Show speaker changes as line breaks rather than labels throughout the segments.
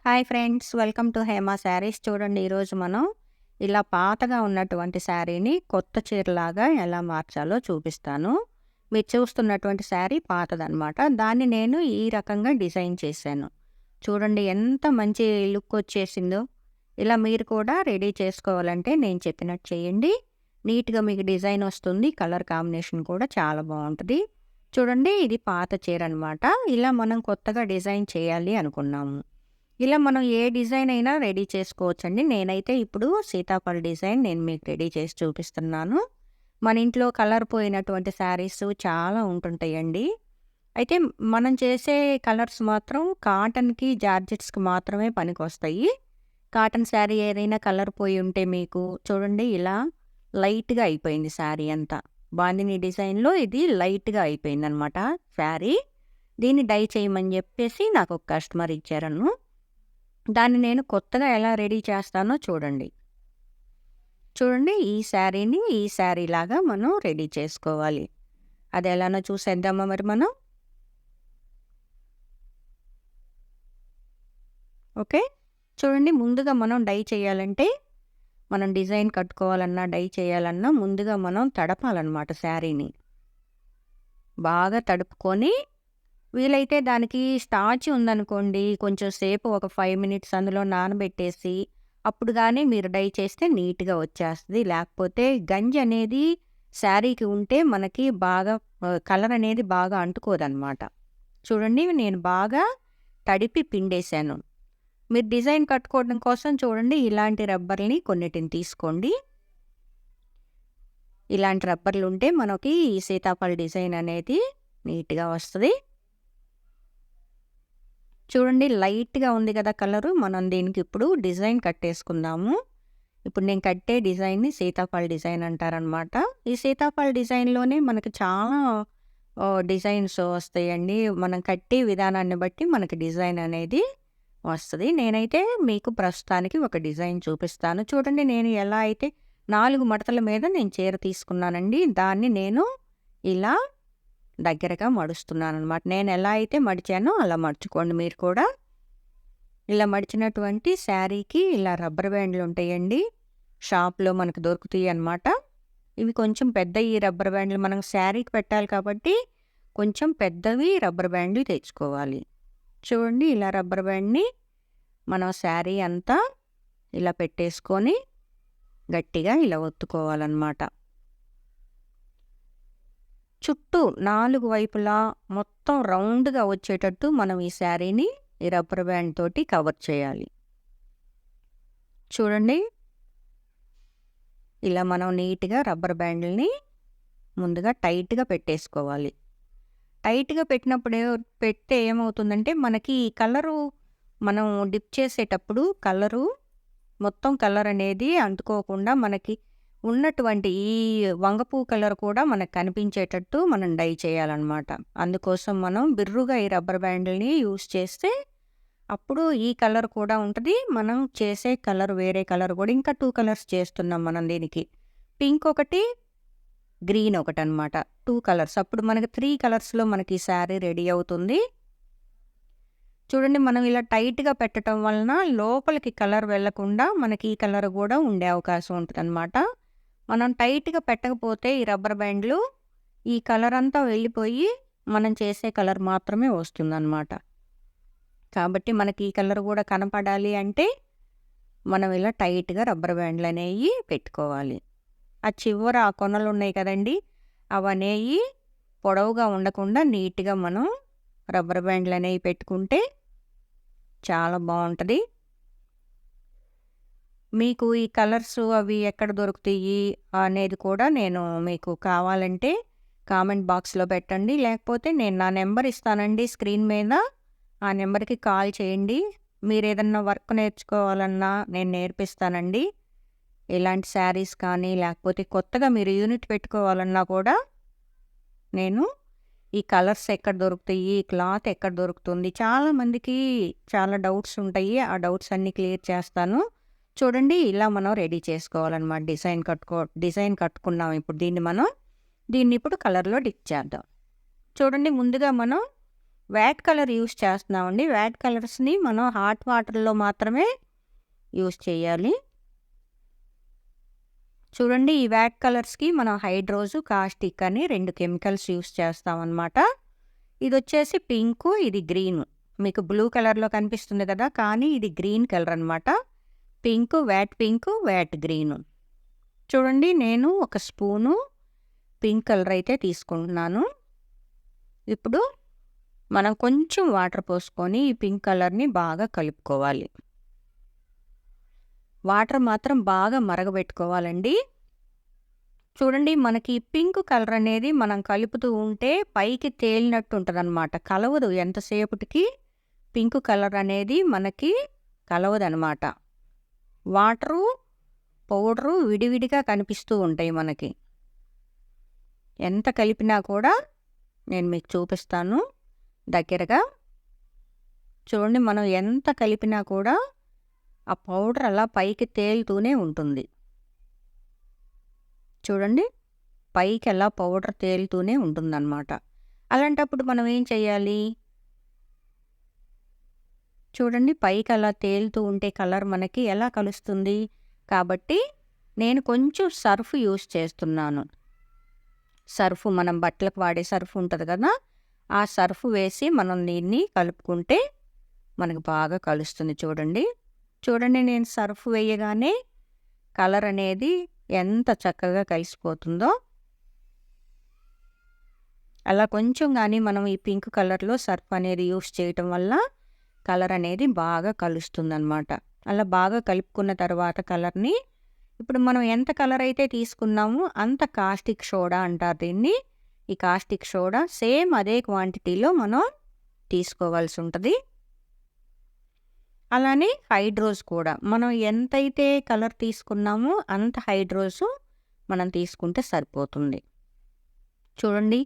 Hi friends, welcome to Hema saris. చూడండి, ఈరోజు మనం ఇలా పాతగా ఉన్నటువంటి శారీని కొత్త చీరలాగా ఎలా మార్చాలో చూపిస్తాను. మీరు చూస్తున్నటువంటి శారీ పాతదనమాట. దాన్ని నేను ఈ రకంగా డిజైన్ చేశాను. చూడండి ఎంత మంచి లుక్ వచ్చేసిందో. ఇలా మీరు కూడా రెడీ చేసుకోవాలంటే నేను చెప్పినట్టు చేయండి. నీట్గా మీకు డిజైన్ వస్తుంది. కలర్ కాంబినేషన్ కూడా చాలా బాగుంటుంది. చూడండి, ఇది పాత చీర అనమాట. ఇలా మనం కొత్తగా డిజైన్ చేయాలి అనుకున్నాము. ఇలా మనం ఏ డిజైన్ అయినా రెడీ చేసుకోవచ్చండి. నేనైతే ఇప్పుడు సీతాఫల్ డిజైన్ నేను మీకు రెడీ చేసి చూపిస్తున్నాను. మన ఇంట్లో కలర్ పోయినటువంటి శారీస్ చాలా ఉంటుంటాయండి. అయితే మనం చేసే కలర్స్ మాత్రం కాటన్‌కి, జార్జెట్స్‌కి మాత్రమే పనికొస్తాయి. కాటన్ శారీ ఏదైనా కలర్ పోయి ఉంటే మీకు చూడండి ఇలా లైట్‌గా అయిపోయింది శారీ అంతా. బాందిని డిజైన్‌లో ఇది లైట్‌గా అయిపోయిందనమాట శారీ. దీన్ని డై చేయమని చెప్పేసి నాకు ఒక కస్టమర్ ఇచ్చారను. దాన్ని నేను కొత్తగా ఎలా రెడీ చేస్తానో చూడండి. చూడండి, ఈ శారీని ఈ శారీలాగా మనం రెడీ చేసుకోవాలి. అది ఎలానో చూసేద్దామా మరి మనం? ఓకే. చూడండి, ముందుగా మనం డై చేయాలంటే, మనం డిజైన్ కట్టుకోవాలన్నా, డై చేయాలన్నా ముందుగా మనం తడపాలన్నమాట శారీని. బాగా తడుపుకొని వీలైతే దానికి స్టార్చ్ ఉందనుకోండి, కొంచెం సేపు ఒక 5 మినిట్స్ అందులో నానబెట్టేసి, అప్పుడు గానీ మీరు డై చేస్తే నీట్‌గా వచ్చేస్తది. లేకపోతే గంజి అనేది శారీకి ఉంటే మనకి బాగా కలర్ అనేది బాగా అంటుకోదనమాట. చూడండి, నేను బాగా తడిపి పిండేశాను. మీరు డిజైన్ కట్టుకోవడం కోసం చూడండి ఇలాంటి రబ్బర్‌ని కొన్నిటిని తీసుకోండి. ఇలాంటి రబ్బర్‌లుంటే మనకి ఈ సీతాఫల్ డిజైన్ అనేది నీట్‌గా వస్తది. చూడండి, లైట్‌గా ఉంది కదా కలరు. మనం దీనికి ఇప్పుడు డిజైన్ కట్టేసుకుందాము. ఇప్పుడు నేను కట్టే డిజైన్‌ని సీతాఫల్ డిజైన్ అంటారనమాట. ఈ సీతాఫల్ డిజైన్‌లోనే మనకి చాలా డిజైన్స్ వస్తాయండి. మనం కట్టే విధానాన్ని బట్టి మనకి డిజైన్ అనేది వస్తది. నేనైతే మీకు ప్రస్తుతానికి ఒక డిజైన్ చూపిస్తాను. చూడండి, నేను ఎలా అయితే 4 మడతల మీద నేను చీర తీసుకున్నానండి. దాన్ని నేను ఇలా దగ్గరగా మడుస్తున్నాననమాట. నేను ఎలా అయితే మడిచానో అలా మడుచుకోండి మీరు కూడా. ఇలా మడిచినటువంటి శారీకి ఇలా రబ్బర్ బ్యాండ్లు ఉంటాయండి. షాప్‌లో మనకు దొరుకుతాయి అన్నమాట. ఇవి కొంచెం పెద్దయి రబ్బర్ బ్యాండ్లు, మనం శారీకి పెట్టాలి కాబట్టి కొంచెం పెద్దవి రబ్బర్ బ్యాండ్లు తెచ్చుకోవాలి. చూడండి, ఇలా రబ్బర్ బ్యాండ్‌ని మనం శారీ అంతా ఇలా పెట్టేసుకొని గట్టిగా ఇలా ఒత్తుకోవాలన్నమాట. చుట్టూ 4 వైపులా మొత్తం రౌండ్‌గా వచ్చేటట్టు మనం ఈ శారీని ఈ రబ్బర్ బ్యాండ్ తోటి కవర్ చేయాలి. చూడండి, ఇలా మనం నీట్‌గా రబ్బర్ బ్యాండ్‌లని ముందుగా టైట్‌గా పెట్టేసుకోవాలి. టైట్‌గా పెడితే ఏమవుతుందంటే మనకి ఈ కలరు మనం డిప్ చేసేటప్పుడు మొత్తం కలర్ అనేది అంటుకోకుండా మనకి ఉన్నటువంటి ఈ వంగపూ కలర్ కూడా మనకు కనిపించేటట్టు మనం డై చేయాలన్నమాట. అందుకోసం మనం బిర్రుగా ఈ రబ్బర్ బ్యాండ్‌లని యూజ్ చేస్తే అప్పుడు ఈ కలర్ కూడా ఉంటది. మనం చేసే కలర్ వేరే కలర్ కూడా ఇంకా 2 కలర్స్ చేస్తున్నాం మనం దీనికి. పింక్ ఒకటి, గ్రీన్ ఒకటనమాట. 2 కలర్స్. అప్పుడు మనకి 3 కలర్స్‌లో మనకి ఈ శారీ రెడీ అవుతుంది. చూడండి, మనం ఇలా టైట్‌గా పెట్టడం వలన లోపలికి కలర్ వెళ్ళకుండా మనకి ఈ కలర్ కూడా ఉండే అవకాశం ఉంటదనమాట. మనం టైట్‌గా పెట్టకపోతే ఈ రబ్బర్ బ్యాండ్లు ఈ కలర్ అంతా వెళ్ళిపోయి మనం చేసే కలర్ మాత్రమే వస్తుందనమాట. కాబట్టి మనకి ఈ కలర్ కూడా కనపడాలి అంటే మనం ఇలా టైట్‌గా రబ్బర్ బ్యాండ్‌లనేయి పెట్టుకోవాలి. ఆ చివర ఆ కొనలు ఉన్నాయి కదండీ! అవనేయి పొడవుగా ఉండకుండా నీట్‌గా మనం రబ్బర్ బ్యాండ్‌లనేవి పెట్టుకుంటే చాలా బావుంటది. మీకు ఈ కలర్స్ అవి ఎక్కడ దొరుకుతాయి అనేది కూడా నేను మీకు కావాలంటే కామెంట్ బాక్స్‌లో పెట్టండి. లేకపోతే నేను నా నెంబర్ ఇస్తానండి స్క్రీన్ మీద. ఆ నెంబర్‌కి కాల్ చేయండి. మీరేదన్నా వర్క్ నేర్చుకోవాలన్నా నేను నేర్పిస్తానండి. ఇలాంటి శారీస్ కానీ లేకపోతే కొత్తగా మీరు యూనిట్ పెట్టుకోవాలన్నా కూడా నేను ఈ కలర్స్ ఎక్కడ దొరుకుతాయి, క్లాత్ ఎక్కడ దొరుకుతుంది, చాలామందికి చాలా డౌట్స్ ఉంటాయి. ఆ డౌట్స్ అన్నీ క్లియర్ చేస్తాను. చూడండి, ఇలా మనం రెడీ చేసుకోవాలన్నమాట. డిజైన్ కట్టుకున్నాం. ఇప్పుడు దీన్ని ఇప్పుడు కలర్‌లో డిప్ చేద్దాం. చూడండి, ముందుగా మనం వ్యాట్ కలర్ యూస్ చేస్తున్నామండి. వ్యాట్ కలర్స్‌ని మనం హాట్ వాటర్‌లో మాత్రమే యూస్ చేయాలి. చూడండి ఈ వ్యాట్ కలర్స్‌కి మనం హైడ్రోజు, కాస్టిక్ అని 2 కెమికల్స్ యూస్ చేస్తామన్నమాట. ఇదొచ్చేసి పింకు, ఇది గ్రీను. మీకు బ్లూ కలర్‌లో కనిపిస్తుంది కదా! కానీ ఇది గ్రీన్ కలర్ అన్నమాట. Pink, VAT green. చూడండి నేను ఒక స్పూను పింక్ కలర్ అయితే తీసుకుంటున్నాను. ఇప్పుడు మనం కొంచెం వాటర్ పోసుకొని ఈ పింక్ కలర్‌ని బాగా కలుపుకోవాలి. వాటర్ మాత్రం బాగా మరగబెట్టుకోవాలండి. చూడండి మనకి పింక్ కలర్ అనేది మనం కలుపుతూ ఉంటే పైకి తేలినట్టు ఉంటదనమాట. కలవదు, ఎంతసేపటికి పింక్ కలర్ అనేది మనకి కలవదనమాట. వాటరు, పౌడరు విడివిడిగా కనిపిస్తూ ఉంటాయి మనకి. ఎంత కలిపినా కూడా నేను మీకు చూపిస్తాను దగ్గరగా. చూడండి మనం ఎంత కలిపినా కూడా ఆ పౌడర్ అలా పైకి తేలుతూనే ఉంటుంది. చూడండి పైకి అలా పౌడర్ తేలుతూనే ఉంటుందన్నమాట. అలాంటప్పుడు మనం ఏం చేయాలి? చూడండి పైకి అలా తేలుతూ ఉంటే కలర్ మనకి ఎలా కలుస్తుంది? కాబట్టి నేను కొంచెం సర్ఫ్ యూస్ చేస్తున్నాను. సర్ఫ్ మనం బట్టలకు వాడే సర్ఫ్ ఉంటుంది కదా! ఆ సర్ఫ్ వేసి మనం దీన్ని కలుపుకుంటే మనకు బాగా కలుస్తుంది చూడండి. చూడండి నేను సర్ఫ్ వేయగానే కలర్ అనేది ఎంత చక్కగా కలిసిపోతుందో. అలా కొంచెం కానీ మనం ఈ పింక్ కలర్‌లో సర్ఫ్ అనేది యూస్ చేయటం వల్ల కలర్ అనేది బాగా కలుస్తుందనమాట. అలా బాగా కలుపుకున్న తర్వాత కలర్‌ని ఇప్పుడు మనం ఎంత కలర్ అయితే తీసుకున్నామో అంత కాస్టిక్ సోడా అంటారు దీన్ని. ఈ కాస్టిక్ సోడా సేమ్ అదే క్వాంటిటీలో మనం తీసుకోవాల్సి ఉంటుంది. అలానే హైడ్రోస్ కూడా మనం ఎంతైతే కలర్ తీసుకున్నామో అంత హైడ్రోసు మనం తీసుకుంటే సరిపోతుంది. చూడండి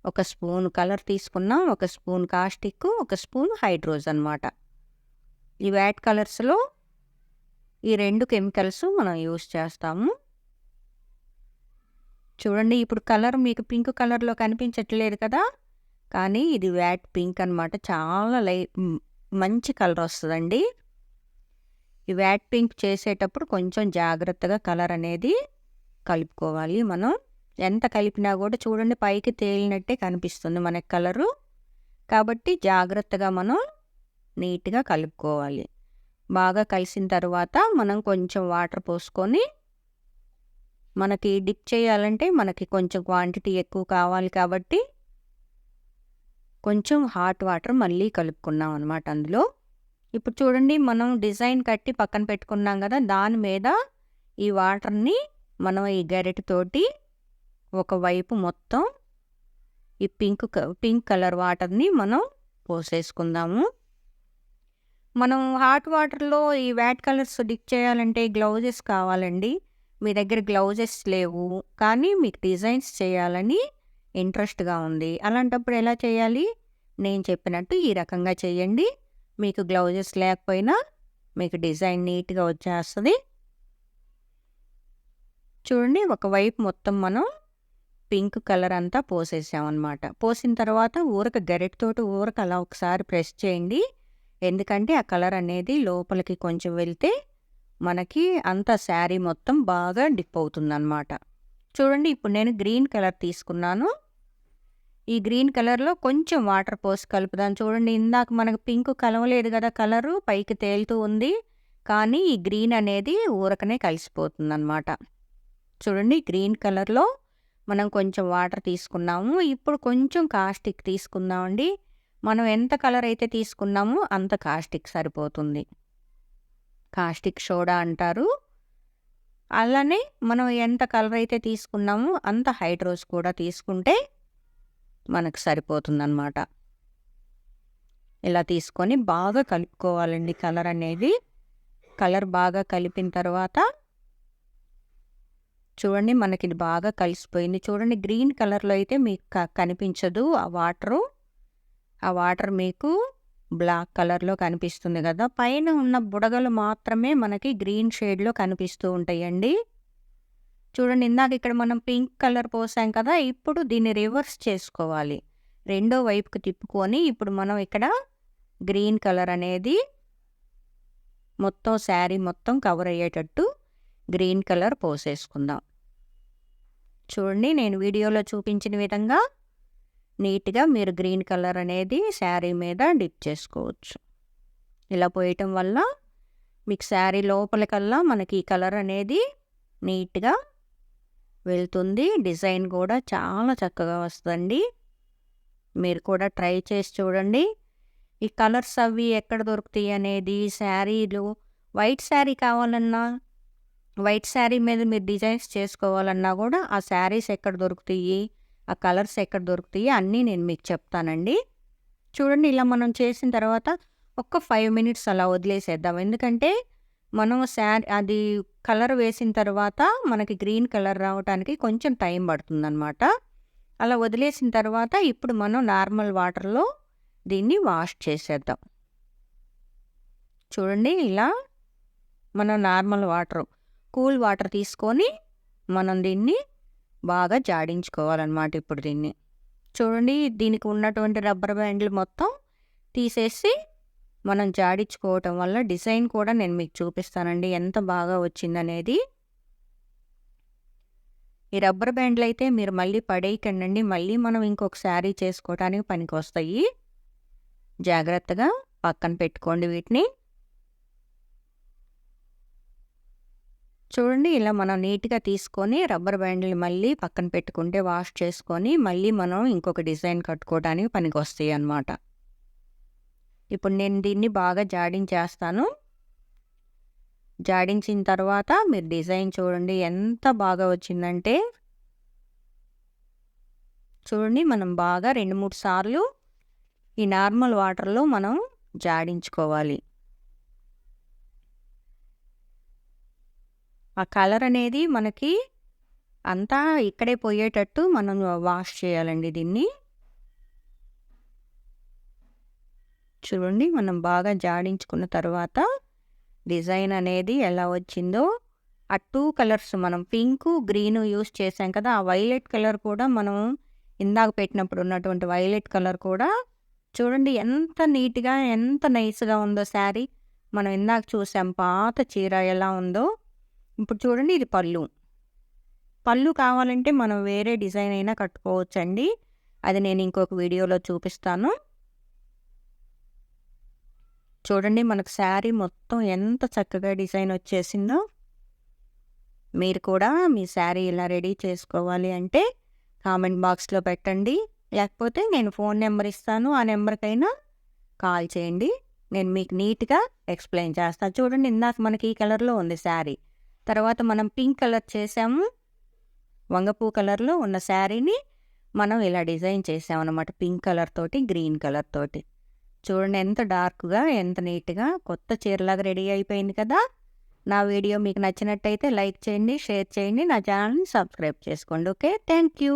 ఒక స్పూన్ కలర్ తీసుకున్నాం, ఒక స్పూన్ కాస్టిక్, ఒక స్పూన్ హైడ్రోస్ అన్నమాట. ఈ వ్యాట్ కలర్స్‌లో ఈ 2 కెమికల్స్ మనం యూస్ చేస్తాము. చూడండి ఇప్పుడు కలర్ మీకు పింక్ కలర్‌లో కనిపించట్లేదు కదా! కానీ ఇది వ్యాట్ పింక్ అన్నమాట. చాలా మంచి కలర్ వస్తుందండి. ఈ వ్యాట్ పింక్ చేసేటప్పుడు కొంచెం జాగ్రత్తగా కలర్ అనేది కలుపుకోవాలి మనం. ఎంత కలిపినా కూడా చూడండి పైకి తేలినట్టే కనిపిస్తుంది మనకి కలరు. కాబట్టి జాగ్రత్తగా మనం నీట్‌గా కలుపుకోవాలి. బాగా కలిసిన తర్వాత మనం కొంచెం వాటర్ పోసుకొని మనకి డిప్ చేయాలంటే మనకి కొంచెం క్వాంటిటీ ఎక్కువ కావాలి కాబట్టి కొంచెం హాట్ వాటర్ మళ్ళీ కలుపుకున్నాం అనమాట అందులో. ఇప్పుడు చూడండి మనం డిజైన్ కట్టి పక్కన పెట్టుకున్నాం కదా! దాని మీద ఈ వాటర్‌ని మనం ఈ గరిటెతోటి ఒకవైపు మొత్తం ఈ పింక్ కలర్ వాటర్‌ని మనం పోసేసుకుందాము. మనం హాట్ వాటర్‌లో ఈ వ్యాట్ కలర్స్ డిప్ చేయాలంటే గ్లౌజెస్ కావాలండి. మీ దగ్గర గ్లౌజెస్ లేవు, కానీ మీకు డిజైన్స్ చేయాలని ఇంట్రెస్ట్‌గా ఉంది. అలాంటప్పుడు ఎలా చేయాలి? నేను చెప్పినట్టు ఈ రకంగా చేయండి. మీకు గ్లౌజెస్ లేకపోయినా మీకు డిజైన్ నీట్‌గా వచ్చేస్తది. చూడండి ఒకవైపు మొత్తం మనం పింక్ కలర్ అంతా పోసేసామన్నమాట. పోసిన తర్వాత గరిటెతోటి అలా ఒకసారి ప్రెస్ చేయండి. ఎందుకంటే ఆ కలర్ అనేది లోపలికి కొంచెం వెళ్తే మనకి అంతా శారీ మొత్తం బాగా డిప్ అవుతుందన్నమాట. చూడండి ఇప్పుడు నేను గ్రీన్ కలర్ తీసుకున్నాను. ఈ గ్రీన్ కలర్‌లో కొంచెం వాటర్ పోసి కలుపుదాం. చూడండి ఇందాక మనకు పింక్ కలవలేదు కదా! కలరు పైకి తేలుతూ ఉంది. కానీ ఈ గ్రీన్ అనేది ఊరకనే కలిసిపోతుందన్నమాట. చూడండి గ్రీన్ కలర్‌లో మనం కొంచెం వాటర్ తీసుకున్నాము. ఇప్పుడు కొంచెం కాస్టిక్ తీసుకుందామండి. మనం ఎంత కలర్ అయితే తీసుకున్నామో అంత కాస్టిక్ సరిపోతుంది. కాస్టిక్ సోడా అంటారు. అలానే మనం ఎంత కలర్ అయితే తీసుకున్నామో అంత హైడ్రోస్ కూడా తీసుకుంటే మనకు సరిపోతుందన్నమాట. ఇలా తీసుకొని బాగా కలుపుకోవాలండి కలర్ అనేది. కలర్ బాగా కలిపిన తర్వాత చూడండి మనకి ఇది బాగా కలిసిపోయింది. చూడండి గ్రీన్ కలర్‌లో అయితే మీకు కనిపించదు ఆ వాటరు. ఆ వాటర్ మీకు బ్లాక్ కలర్‌లో కనిపిస్తుంది కదా! పైన ఉన్న బుడగలు మాత్రమే మనకి గ్రీన్ షేడ్‌లో కనిపిస్తూ ఉంటాయండి. చూడండి ఇందాక ఇక్కడ మనం పింక్ కలర్ పోసాం కదా! ఇప్పుడు దీన్ని రివర్స్ చేసుకోవాలి. రెండో వైపుకి తిప్పుకొని ఇప్పుడు మనం ఇక్కడ గ్రీన్ కలర్ అనేది మొత్తం శారీ మొత్తం కవర్ అయ్యేటట్టు గ్రీన్ కలర్ పోసేసుకుందాం. చూడండి, నేను వీడియోలో చూపించిన విధంగా నీట్గా మీరు గ్రీన్ కలర్ అనేది శారీ మీద డిప్ చేసుకోవచ్చు. ఇలా పోయటం వల్ల మీకు శారీ లోపలికల్లా మనకి ఈ కలర్ అనేది నీట్గా వెళ్తుంది. డిజైన్ కూడా చాలా చక్కగా వస్తుందండి. మీరు కూడా ట్రై చేసి చూడండి. ఈ కలర్స్ అవి ఎక్కడ దొరుకుతాయి అనేది, శారీలు వైట్ శారీ కావాలన్నా, వైట్ శారీ మీద మీరు డిజైన్స్ చేసుకోవాలన్నా కూడా ఆ శారీస్ ఎక్కడ దొరుకుతాయి, ఆ కలర్స్ ఎక్కడ దొరుకుతాయి అన్నీ నేను మీకు చెప్తానండి. చూడండి, ఇలా మనం చేసిన తర్వాత ఒక్క 5 మినిట్స్ అలా వదిలేసేద్దాం. ఎందుకంటే మనం అది కలర్ వేసిన తర్వాత మనకి గ్రీన్ కలర్ రావడానికి కొంచెం టైం పడుతుందన్నమాట. అలా వదిలేసిన తర్వాత ఇప్పుడు మనం నార్మల్ వాటర్లో దీన్ని వాష్ చేసేద్దాం. చూడండి, ఇలా మనం నార్మల్ వాటర్, కూల్ వాటర్ తీసుకొని మనం దీన్ని బాగా జాడించుకోవాలన్నమాట. ఇప్పుడు దీన్ని చూడండి, దీనికి ఉన్నటువంటి రబ్బర్ బ్యాండ్లు మొత్తం తీసేసి మనం జాడించుకోవటం వల్ల డిజైన్ కూడా నేను మీకు చూపిస్తానండి ఎంత బాగా వచ్చిందనేది. ఈ రబ్బర్ బ్యాండ్లు అయితే మీరు మళ్ళీ పడేయకండి, మళ్ళీ మనం ఇంకొక శారీ చేసుకోవడానికి పనికి వస్తాయి. జాగ్రత్తగా పక్కన పెట్టుకోండి వీటిని. చూడండి, ఇలా మనం నీట్గా తీసుకొని రబ్బర్ బ్యాండ్లు మళ్ళీ పక్కన పెట్టుకుంటే వాష్ చేసుకొని మళ్ళీ మనం ఇంకొక డిజైన్ కట్టుకోవడానికి పనికి వస్తాయి అన్నమాట. ఇప్పుడు నేను దీన్ని బాగా జాడించేస్తాను. జాడించిన తర్వాత మీరు డిజైన్ చూడండి ఎంత బాగా వచ్చిందంటే. చూడండి, మనం బాగా 2-3 సార్లు ఈ నార్మల్ వాటర్లో మనం జాడించుకోవాలి. ఆ కలర్ అనేది మనకి అంతా ఇక్కడే పోయేటట్టు మనం వాష్ చేయాలండి దీన్ని. చూడండి, మనం బాగా జాడించుకున్న తర్వాత డిజైన్ అనేది ఎలా వచ్చిందో. ఆ 2 కలర్స్ మనం పింకు గ్రీను యూస్ చేసాం కదా, ఆ వైలెట్ కలర్ కూడా మనం ఇందాక పెట్టినప్పుడు ఉన్నటువంటి వైలెట్ కలర్ కూడా చూడండి ఎంత నీట్గా ఎంత నైస్గా ఉందో శారీ. మనం ఇందాక చూసాం పాత చీర ఎలా ఉందో. ఇప్పుడు చూడండి, ఇది పళ్ళు. పళ్ళు కావాలంటే మనం వేరే డిజైన్ అయినా కట్టుకోవచ్చండి. అది నేను ఇంకొక వీడియోలో చూపిస్తాను. చూడండి, మనకు శారీ మొత్తం ఎంత చక్కగా డిజైన్ వచ్చేసిందో. మీరు కూడా మీ శారీ ఇలా రెడీ చేసుకోవాలి అంటే కామెంట్ బాక్స్లో పెట్టండి, లేకపోతే నేను ఫోన్ నెంబర్ ఇస్తాను, ఆ నెంబర్కైనా కాల్ చేయండి. నేను మీకు నీట్గా ఎక్స్ప్లెయిన్ చేస్తాను. చూడండి, ఇందాక మనకి ఈ కలర్లో ఉంది శారీ, తర్వాత మనం పింక్ కలర్ చేసాము, వంగపూ కలర్లో ఉన్న శారీని మనం ఇలా డిజైన్ చేసామన్నమాట. పింక్ కలర్ తోటి గ్రీన్ కలర్ తోటి. చూడండి ఎంత డార్క్గా ఎంత నీట్గా కొత్త చీరలాగా రెడీ అయిపోయింది కదా. నా వీడియో మీకు నచ్చినట్టయితే లైక్ చేయండి, షేర్ చేయండి, నా ఛానల్ని సబ్స్క్రైబ్ చేసుకోండి. Okay, thank you.